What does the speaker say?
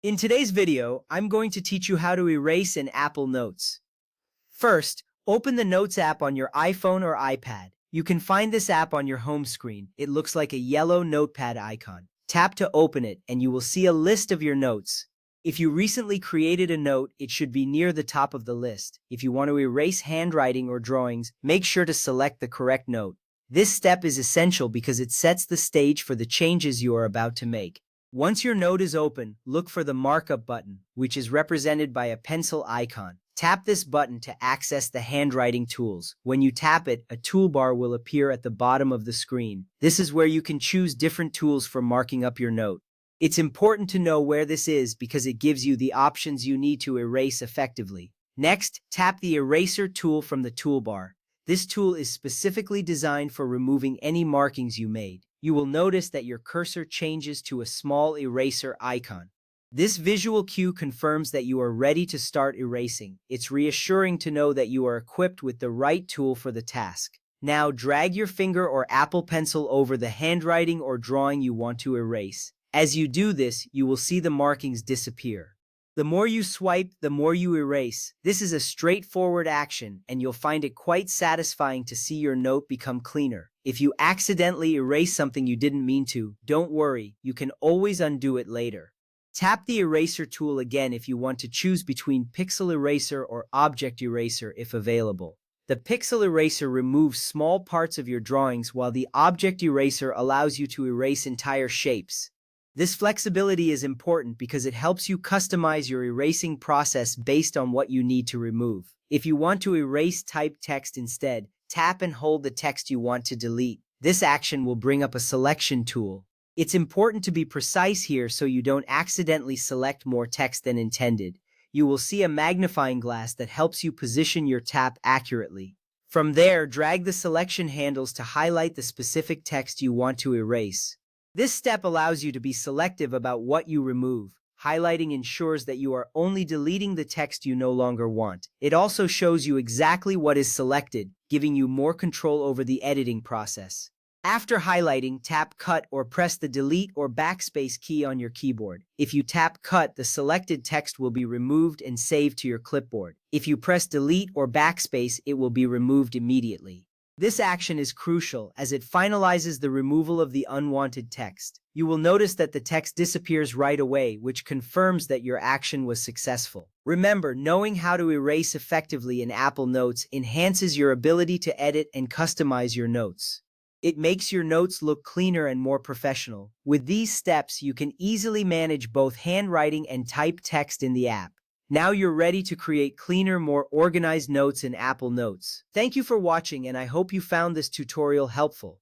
In today's video, I'm going to teach you how to erase in Apple Notes. First, open the Notes app on your iPhone or iPad. You can find this app on your home screen. It looks like a yellow notepad icon. Tap to open it and you will see a list of your notes. If you recently created a note, it should be near the top of the list. If you want to erase handwriting or drawings, make sure to select the correct note. This step is essential because it sets the stage for the changes you are about to make. Once your note is open, look for the markup button, which is represented by a pencil icon. Tap this button to access the handwriting tools. When you tap it, a toolbar will appear at the bottom of the screen. This is where you can choose different tools for marking up your note. It's important to know where this is because it gives you the options you need to erase effectively. Next, tap the eraser tool from the toolbar. This tool is specifically designed for removing any markings you made. You will notice that your cursor changes to a small eraser icon. This visual cue confirms that you are ready to start erasing. It's reassuring to know that you are equipped with the right tool for the task. Now drag your finger or Apple Pencil over the handwriting or drawing you want to erase. As you do this, you will see the markings disappear. The more you swipe, the more you erase. This is a straightforward action, and you'll find it quite satisfying to see your note become cleaner. If you accidentally erase something you didn't mean to, don't worry, you can always undo it later. Tap the eraser tool again if you want to choose between Pixel Eraser or Object Eraser if available. The Pixel Eraser removes small parts of your drawings while the Object Eraser allows you to erase entire shapes. This flexibility is important because it helps you customize your erasing process based on what you need to remove. If you want to erase typed text instead, tap and hold the text you want to delete. This action will bring up a selection tool. It's important to be precise here so you don't accidentally select more text than intended. You will see a magnifying glass that helps you position your tap accurately. From there, drag the selection handles to highlight the specific text you want to erase. This step allows you to be selective about what you remove. Highlighting ensures that you are only deleting the text you no longer want. It also shows you exactly what is selected, giving you more control over the editing process. After highlighting, tap Cut or press the Delete or Backspace key on your keyboard. If you tap Cut, the selected text will be removed and saved to your clipboard. If you press Delete or Backspace, it will be removed immediately. This action is crucial as it finalizes the removal of the unwanted text. You will notice that the text disappears right away, which confirms that your action was successful. Remember, knowing how to erase effectively in Apple Notes enhances your ability to edit and customize your notes. It makes your notes look cleaner and more professional. With these steps, you can easily manage both handwriting and typed text in the app. Now you're ready to create cleaner, more organized notes in Apple Notes. Thank you for watching, and I hope you found this tutorial helpful.